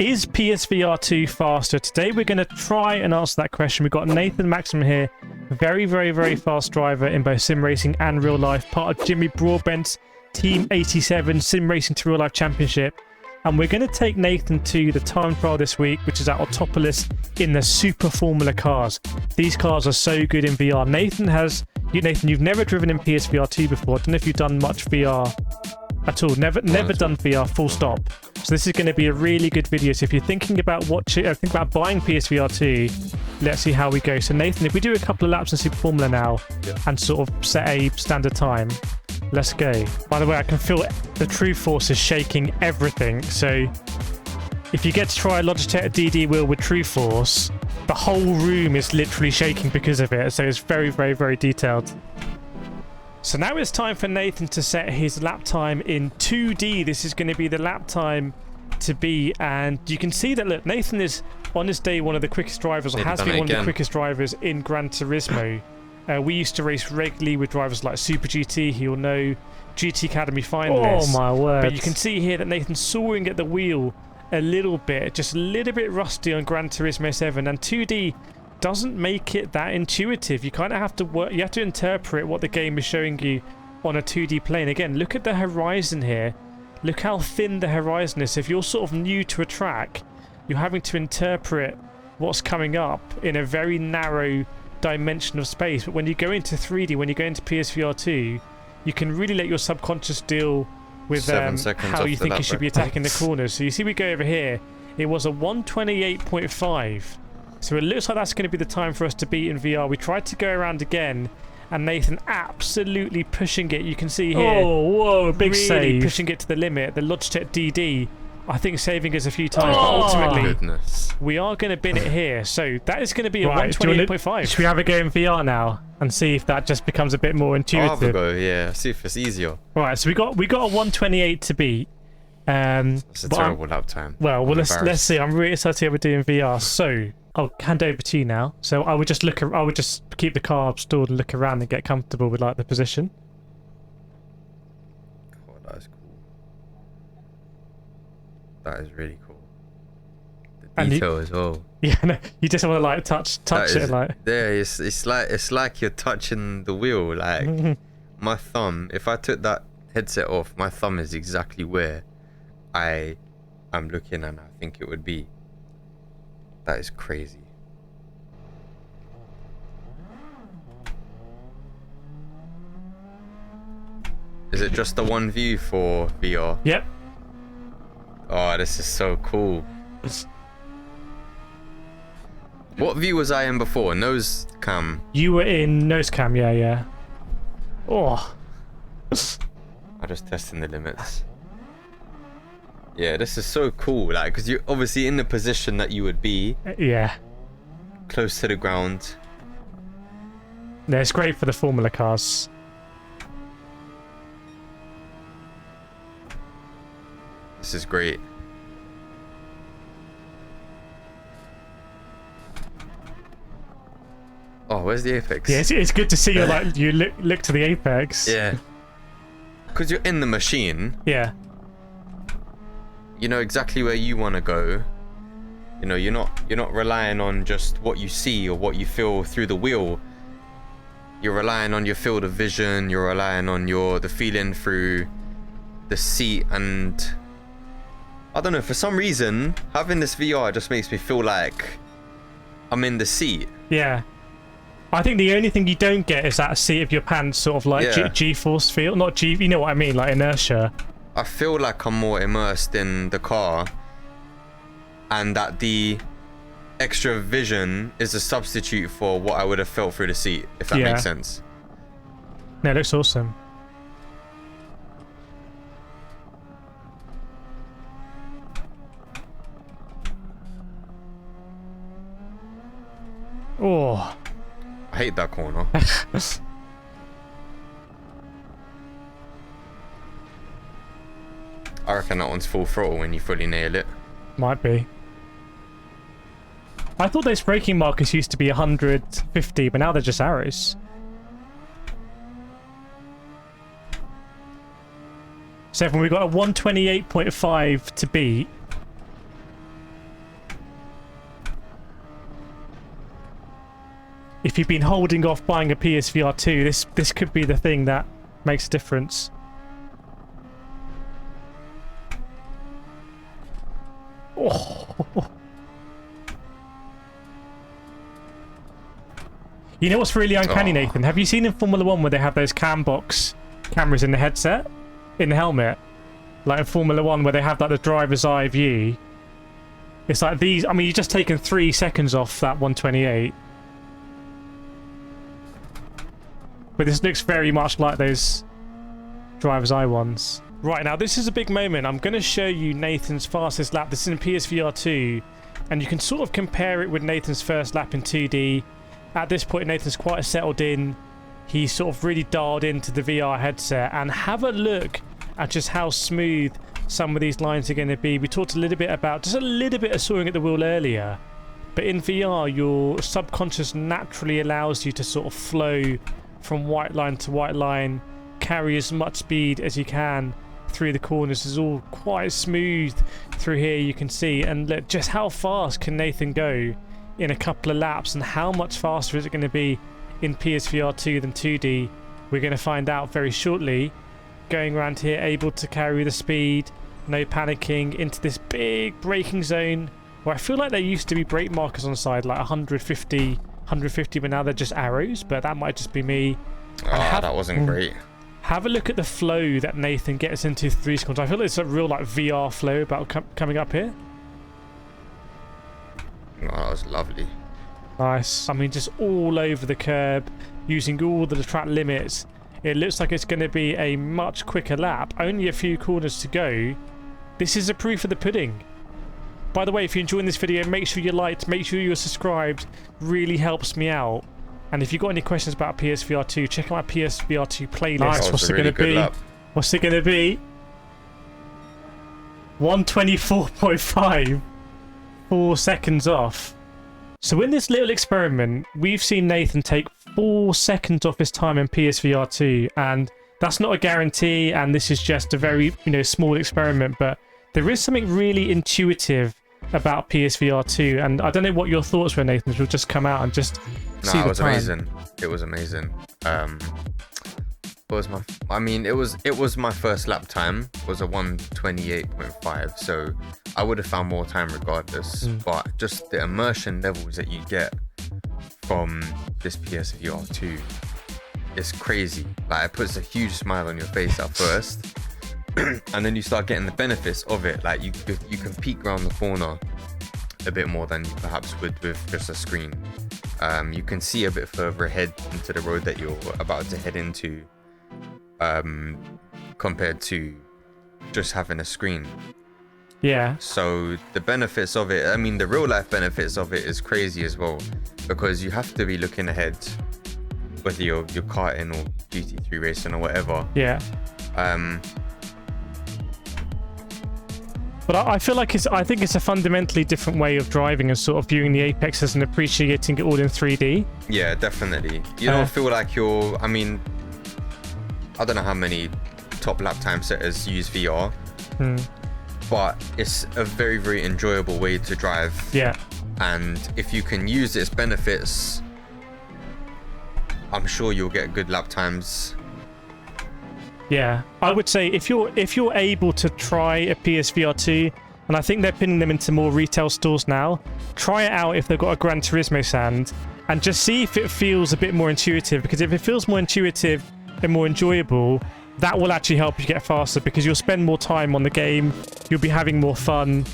Is PSVR 2 faster? Today we're going to try and answer that question. We've got Nathan Maxim here, very, very, very fast driver in both sim racing and real life, part of Jimmy Broadbent's Team 87 Sim Racing to Real Life Championship. And we're going to take Nathan to the time trial this week, which is at Autopolis in the Super Formula cars. These cars are so good in VR. Nathan, you've never driven in PSVR 2 before. I don't know if you've done much VR at all. Never done VR, full stop. So this is going to be a really good video. So if you're thinking about buying PSVR 2, let's see how we go. So Nathan, if we do a couple of laps in Super Formula now and sort of set a standard time, let's go. By the way, I can feel the True Force is shaking everything. So if you get to try a Logitech DD wheel with True Force, the whole room is literally shaking because of it. So it's very, very, very detailed. So now it's time for Nathan to set his lap time in 2D. This is going to be the lap time to be, and you can see that, look, Nathan is on this day one of the quickest drivers, or has been one of the quickest drivers in Gran Turismo. We used to race regularly with drivers like Super GT, he'll know, GT Academy finalists. Oh my word. But you can see here that Nathan's soaring at the wheel a little bit, just a little bit rusty on Gran Turismo 7, and 2D doesn't make it that intuitive. You kind of have to work, you have to interpret what the game is showing you on a 2D plane. Again, look at the horizon here. Look how thin the horizon is. If you're sort of new to a track, you're having to interpret what's coming up in a very narrow dimension of space. But when you go into 3D, when you go into PSVR 2, you can really let your subconscious deal with how you think you should be attacking the corners. So you see we go over here, it was a 128.5. So it looks like that's going to be the time for us to beat in VR. We tried to go around again, and Nathan absolutely pushing it. You can see here. Oh, whoa, big really save. Pushing it to the limit. The Logitech DD, I think, saving us a few times. But ultimately, we are going to bin it here. So that is going to be a 128.5. Should we have a go in VR now and see if that just becomes a bit more intuitive? I'll have a go, yeah. See if it's easier. Right, so we got a 128 to beat. It's a terrible lap time. Well, let's see. I'm really excited to see how we do in VR. So I'll hand over to you now. So I would just keep the car stored and look around and get comfortable with like the position. Oh, that is cool. That is really cool. The detail as well. Yeah, no, you just want to like touch it, like. Yeah, it's like you're touching the wheel. Like my thumb. If I took that headset off, my thumb is exactly where I am looking, and I think it would be. That is crazy. Is it just the one view for VR? Yep. Oh, this is so cool. What view was I in before? Nose cam? You were in nose cam, yeah. Oh. I'm just testing the limits. Yeah, this is so cool, like, because you're obviously in the position that you would be. Yeah. Close to the ground. Yeah, it's great for the Formula cars. This is great. Oh, where's the apex? Yeah, it's good to see you like you look to the apex. Yeah. Because you're in the machine. Yeah. You know exactly where you want to go. You know, you're not relying on just what you see or what you feel through the wheel. You're relying on your field of vision. You're relying on the feeling through the seat. And I don't know, for some reason having this VR just makes me feel like I'm in the seat. Yeah. I think the only thing you don't get is that seat of your pants sort of like G-force feel. Not G, you know what I mean, like inertia. I feel like I'm more immersed in the car, and that the extra vision is a substitute for what I would have felt through the seat, if that makes sense. No, it looks awesome. Oh. I hate that corner. I reckon that one's full throttle when you fully nail it. Might be. I thought those braking markers used to be 150, but now they're just arrows. So we've got a 128.5 to beat. if you've been holding off buying a PSVR 2, this could be the thing that makes a difference. Oh. You know what's really uncanny, Nathan? Have you seen in Formula 1 where they have those cam box cameras in the headset? In the helmet? Like in Formula 1 where they have like the driver's eye view. It's like these... I mean, you've just taken 3 seconds off that 128. But this looks very much like those driver's eye ones. Right, now this is a big moment. I'm going to show you Nathan's fastest lap. This is in PSVR 2. And you can sort of compare it with Nathan's first lap in 2D. At this point, Nathan's quite settled in. He's sort of really dialed into the VR headset. And have a look at just how smooth some of these lines are going to be. We talked a little bit about just a little bit of sawing at the wheel earlier. But in VR, your subconscious naturally allows you to sort of flow from white line to white line, carry as much speed as you can through the corners. It's all quite smooth through here, you can see. And look, just how fast can Nathan go in a couple of laps, and how much faster is it going to be in PSVR 2 than 2D? We're going to find out very shortly. Going around here, able to carry the speed, no panicking, into this big braking zone where I feel like there used to be brake markers on the side, like 150, but now they're just arrows. But that might just be me. That wasn't great. Have a look at the flow that Nathan gets into 3 seconds. I feel like it's a real like VR flow about coming up here. Oh, that was lovely. Nice. I mean, just all over the curb, using all the track limits. It looks like it's going to be a much quicker lap. Only a few corners to go. This is a proof of the pudding. By the way, if you're enjoying this video, make sure you liked, make sure you're subscribed. Really helps me out. And if you've got any questions about PSVR 2, check out my PSVR 2 playlist. Nice. What's it going to be? What's it going to be? 124.5. 4 seconds off. So in this little experiment, we've seen Nathan take 4 seconds off his time in PSVR 2, and that's not a guarantee, and this is just a very, small experiment, but there is something really intuitive about PSVR 2, and I don't know what your thoughts were, Nathan. We'll just come out and just see the time. It was amazing. It was my first lap time. It was a 128.5, so I would have found more time regardless. But just the immersion levels that you get from this PSVR 2 is crazy. Like, it puts a huge smile on your face at first, and then you start getting the benefits of it. Like, you can peek around the corner a bit more than you perhaps would with just a screen. You can see a bit further ahead into the road that you're about to head into, compared to just having a screen. Yeah. So the benefits of it, I mean, the real life benefits of it is crazy as well, because you have to be looking ahead, whether you're karting or GT3 racing or whatever. Yeah. But I feel like I think it's a fundamentally different way of driving and sort of viewing the apexes and appreciating it all in 3D. Yeah, definitely. You don't feel like I mean, I don't know how many top lap time setters use VR, but it's a very, very enjoyable way to drive. Yeah. And if you can use its benefits, I'm sure you'll get good lap times. Yeah, I would say if you're able to try a PSVR 2, and I think they're pinning them into more retail stores now, try it out if they've got a Gran Turismo stand, and just see if it feels a bit more intuitive, because if it feels more intuitive and more enjoyable, that will actually help you get faster, because you'll spend more time on the game, you'll be having more fun,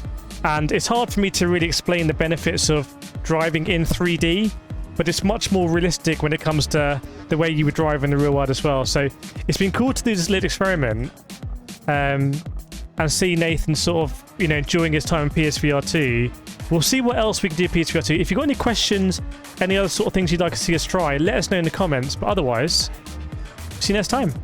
and it's hard for me to really explain the benefits of driving in 3D, but it's much more realistic when it comes to the way you would drive in the real world as well. So it's been cool to do this little experiment, and see Nathan sort of, enjoying his time in PSVR 2. We'll see what else we can do in PSVR 2. If you've got any questions, any other sort of things you'd like to see us try, let us know in the comments. But otherwise, see you next time.